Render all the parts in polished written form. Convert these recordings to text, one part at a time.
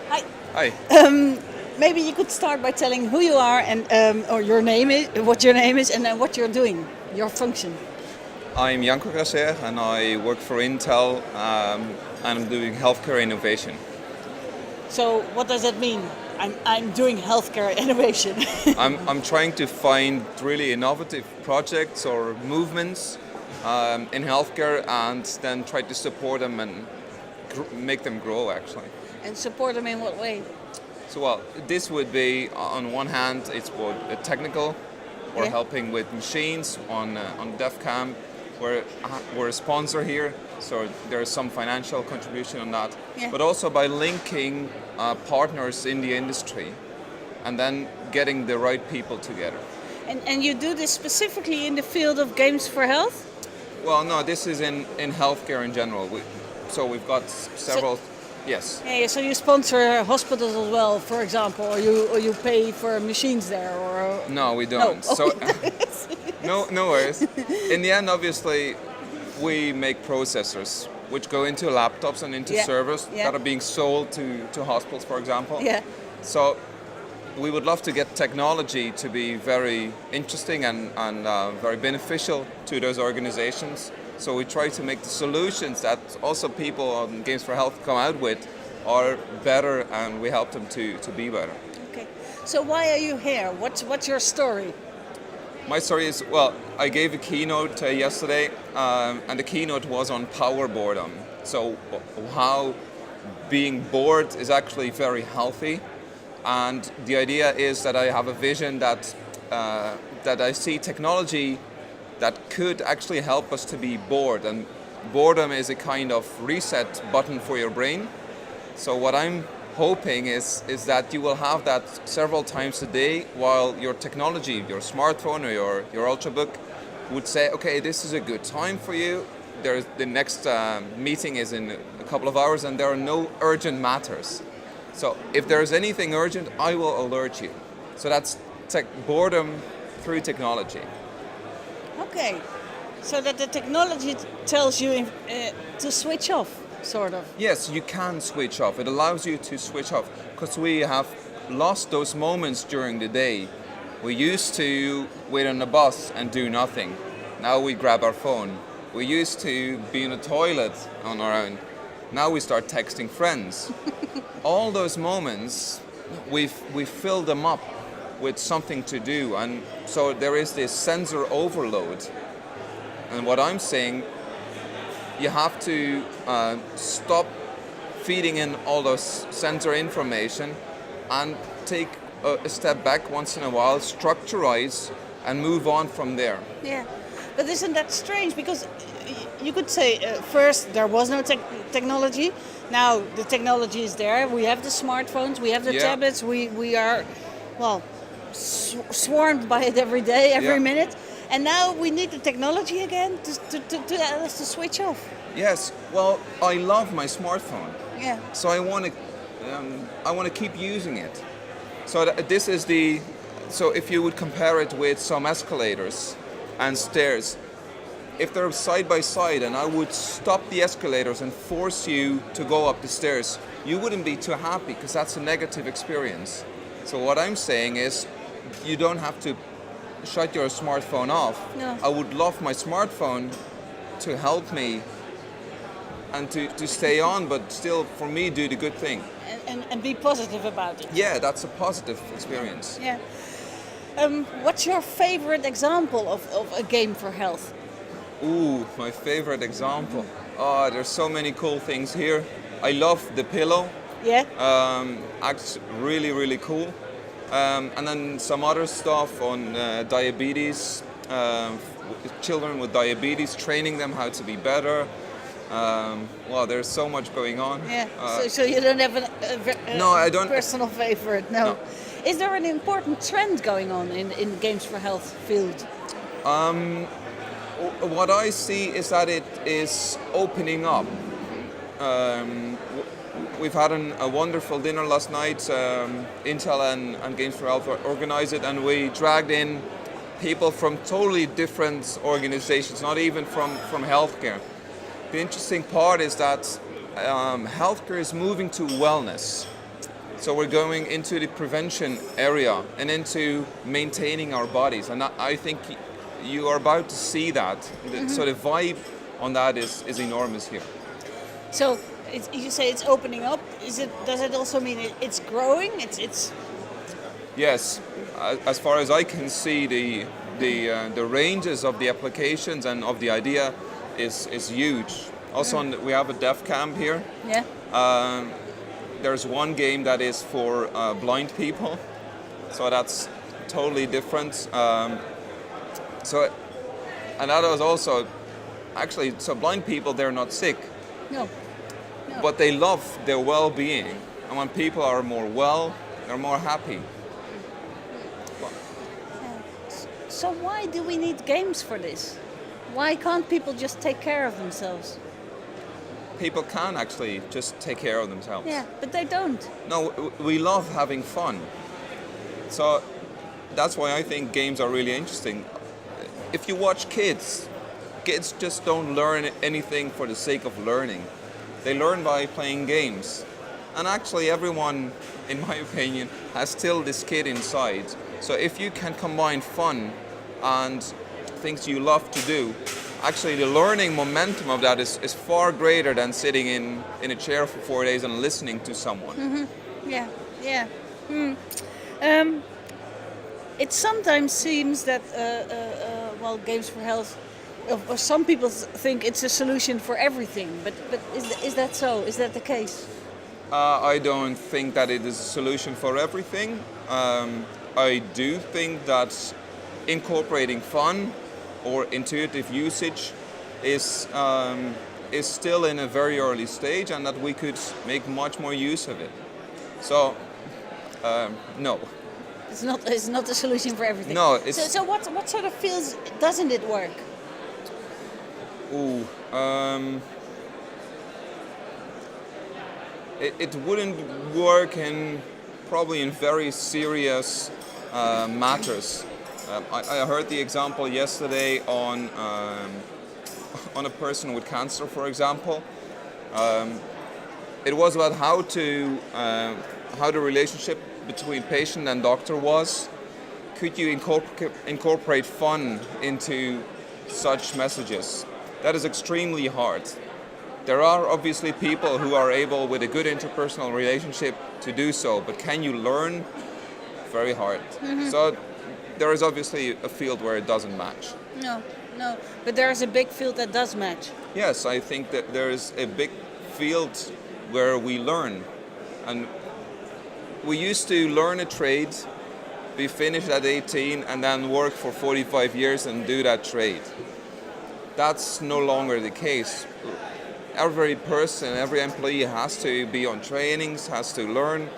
Hi. Hi, Maybe you could start by telling who you are and or your name is, what your name is, and then what you're doing, your function. I'm Janko Grassere and I work for Intel and I'm doing healthcare innovation. So what does that mean? I'm doing healthcare innovation. I'm trying to find really innovative projects or movements in healthcare and then try to support them and make them grow actually. And support them in what way? So well, this would be on one hand it's what technical. We're Yeah. helping with machines on DevCamp. We're a sponsor here, so there's some financial contribution on that. Yeah. But also by linking partners in the industry, and then getting the right people together. And you do this specifically in the field of games for health? Well, no, this is in healthcare in general. So we've got several. Yes. Yeah, so you sponsor hospitals as well, for example, or you pay for machines there, or No, we don't. No. So no worries. In the end, obviously, we make processors which go into laptops and into Yeah, servers yeah. that are being sold to hospitals, for example. yeah. So we would love to get technology to be very interesting and very beneficial to those organizations. So we try to make the solutions that also people on Games for Health come out with are better, and we help them to be better. Okay. So why are you here? What's your story? My story is, well, I gave a keynote yesterday, and the keynote was on power boredom. So how being bored is actually very healthy. And the idea is that I have a vision that I see technology that could actually help us to be bored. And boredom is a kind of reset button for your brain. So what I'm hoping is that you will have that several times a day, while your technology, your smartphone or your Ultrabook would say, okay, this is a good time for you. The next meeting is in a couple of hours and there are no urgent matters. So if there is anything urgent, I will alert you. So that's boredom through technology. Okay. So that the technology tells you to switch off, sort of. Yes, you can switch off. It allows you to switch off because we have lost those moments during the day. We used to wait on the bus and do nothing. Now we grab our phone. We used to be in a toilet on our own. Now we start texting friends. All those moments, we fill them up with something to do, and so there is this sensor overload. And what I'm saying, you have to stop feeding in all those sensor information and take a step back once in a while, structurize, and move on from there. Yeah. But isn't that strange? Because you could say first there was no technology. Now the technology is there. We have the smartphones. We have the Yeah. tablets. We are, well, swarmed by it every day, every Yeah. minute. And now we need the technology again to allow us to switch off. Yes, well, I love my smartphone, Yeah. so I want to keep using it. So this is so if you would compare it with some escalators and stairs, if they're side by side and I would stop the escalators and force you to go up the stairs, you wouldn't be too happy because that's a negative experience. So what I'm saying is, you don't have to shut your smartphone off. No. I would love my smartphone to help me and to stay on, but still for me do the good thing. And be positive about it. Yeah, that's a positive experience. Yeah. What's your favorite example of a game for health? Ooh, my favorite example. Oh, there's so many cool things here. I love the pillow. Yeah. Acts really, really cool. And then some other stuff on diabetes, children with diabetes, training them how to be better. Well, there's so much going on. Yeah. So you don't have No, I don't. personal favorite. No. No. Is there an important trend going on in the games for health field? What I see is that it is opening up. We've had a wonderful dinner last night. Intel and Games for Health organized it, and we dragged in people from totally different organizations, not even from healthcare. The interesting part is that healthcare is moving to wellness. So we're going into the prevention area and into maintaining our bodies. And I think you are about to see that. So the vibe on that is enormous here. So you say it's opening up. Does it also mean it's growing? It's Yes, as far as I can see, the ranges of the applications and of the idea is huge. Also, we have a deaf camp here. yeah. There's one game that is for blind people, so that's totally different. And that was also actually, so blind people, they're not sick, No. but they love their well-being, and when people are more well, they're more happy. So why do we need games for this? Why can't people just take care of themselves? People can actually just take care of themselves. Yeah, but they don't. No, we love having fun. So that's why I think games are really interesting. If you watch kids just don't learn anything for the sake of learning. They learn by playing games. And actually everyone, in my opinion, has still this kid inside. So if you can combine fun and things you love to do, actually the learning momentum of that is far greater than sitting in a chair for 4 days and listening to someone. Yeah, yeah. It sometimes seems that, games for health, or some people think it's a solution for everything. But is that so? Is that the case? I don't think that it is a solution for everything. I do think that incorporating fun or intuitive usage is still in a very early stage, and that we could make much more use of it. So, no. It's not a solution for everything. No. So what sort of fields doesn't it work? It wouldn't work probably in very serious matters. I heard the example yesterday on a person with cancer, for example. It was about how the relationship between patient and doctor was. Could you incorporate fun into such messages? That is extremely hard. There are obviously people who are able, with a good interpersonal relationship, to do so, but can you learn? Very hard. So there is obviously a field where it doesn't match. No. But there is a big field that does match. Yes, I think that there is a big field where we learn. And we used to learn a trade, be finished at 18, and then work for 45 years and do that trade. That's no longer the case. Every person, every employee has to be on trainings, has to learn.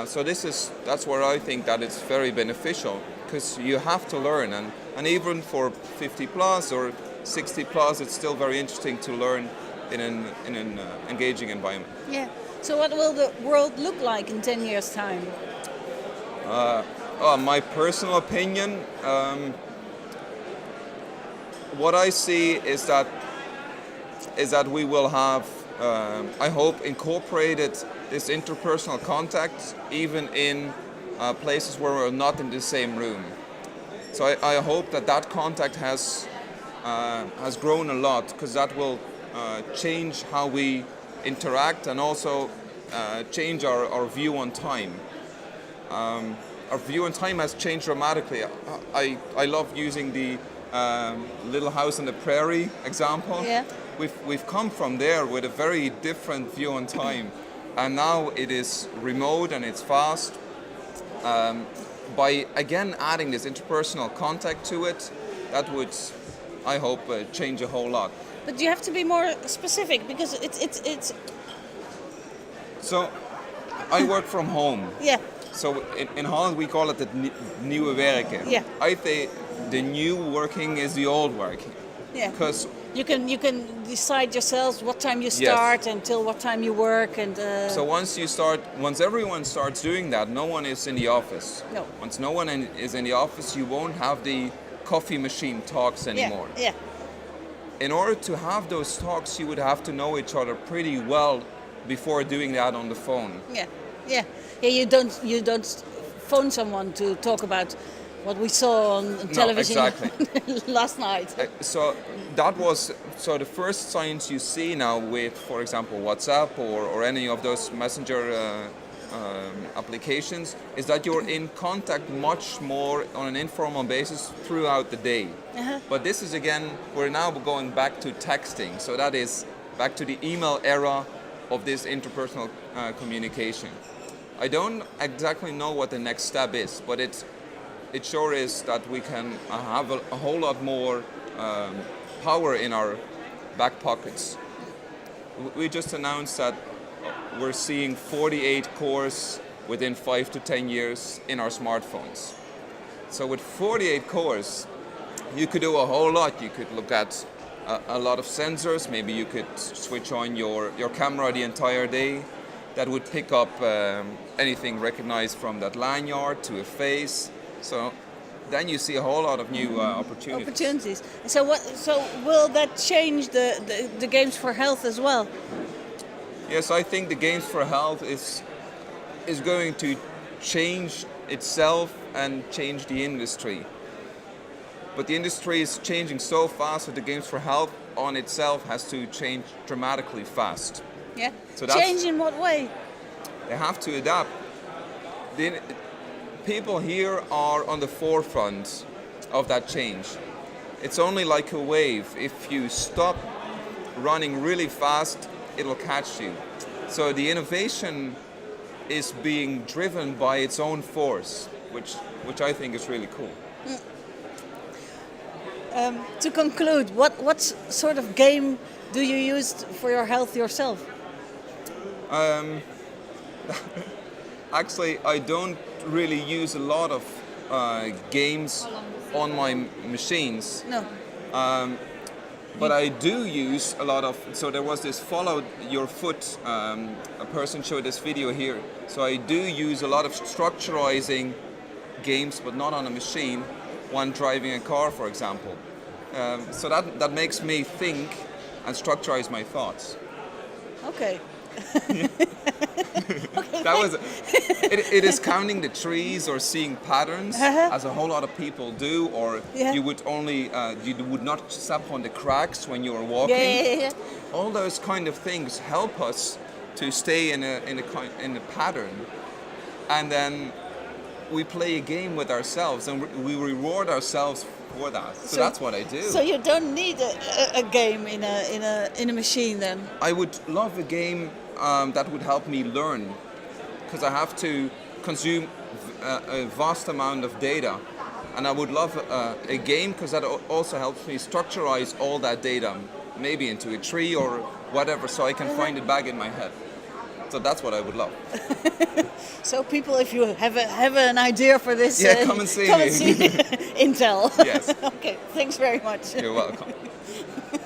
So that's where I think that it's very beneficial, because you have to learn, and even for 50 plus or 60 plus, it's still very interesting to learn in an engaging environment. Yeah. So what will the world look like in 10 years' time? My personal opinion, what I see is that we will have, I hope, incorporated this interpersonal contact even in places where we're not in the same room. So I hope that contact has grown a lot, because that will change how we interact and also change our view on time. Our view on time has changed dramatically. I love using the Little House on the Prairie example. Yeah. We've come from there with a very different view on time, and now it is remote and it's fast. By again adding this interpersonal contact to it, that would, I hope, change a whole lot. But you have to be more specific, because it's So, I work from home. yeah. So in Holland we call it het nieuwe werken. Yeah. I think the new working is the old working. Yeah. Because You can decide yourselves what time you start until what time you work, and so once everyone starts doing that, no one is in the office. No. Once no one is in the office, you won't have the coffee machine talks anymore. Yeah. In order to have those talks, you would have to know each other pretty well before doing that on the phone. Yeah. Yeah, yeah. You don't phone someone to talk about what we saw on television exactly. last night. So that was the first signs you see now with, for example, WhatsApp or any of those messenger applications is that you're in contact much more on an informal basis throughout the day. But this is again, we're now going back to texting. So that is back to the email era of this interpersonal communication. I don't exactly know what the next step is, but it sure is that we can have a whole lot more power in our back pockets. We just announced that we're seeing 48 cores within 5 to 10 years in our smartphones. So with 48 cores, you could do a whole lot. You could look at a lot of sensors. Maybe you could switch on your camera the entire day. That would pick up anything recognized from that lanyard to a face. So then you see a whole lot of new opportunities. So will that change the games for health as well? Yes, I think the games for health is going to change itself and change the industry. But the industry is changing so fast that the games for health on itself has to change dramatically fast. Yeah. So change in what way? They have to adapt. People here are on the forefront of that change. It's only like a wave. If you stop running really fast, it'll catch you. So the innovation is being driven by its own force, which I think is really cool. To conclude, what sort of game do you use for your health yourself? Actually, I don't really use a lot of games on my machines. No. But I do use a lot of, so there was this follow your foot, a person showed this video here. So I do use a lot of structurizing games, but not on a machine, when driving a car, for example. So that makes me think and structurize my thoughts. Okay. That was it is counting the trees or seeing patterns, as a whole lot of people do, or you would only you would not step on the cracks when you are walking. Yeah. All those kind of things help us to stay in a pattern, and then we play a game with ourselves and we reward ourselves for that. So that's what I do. So you don't need a game in a machine then? I would love a game that would help me learn, because I have to consume a vast amount of data, and I would love a game because that also helps me structurize all that data, maybe into a tree or whatever, so I can find it back in my head. So that's what I would love. So people, if you have an idea for this, come and see come me. and see Intel. Yes. Okay, thanks very much. You're welcome.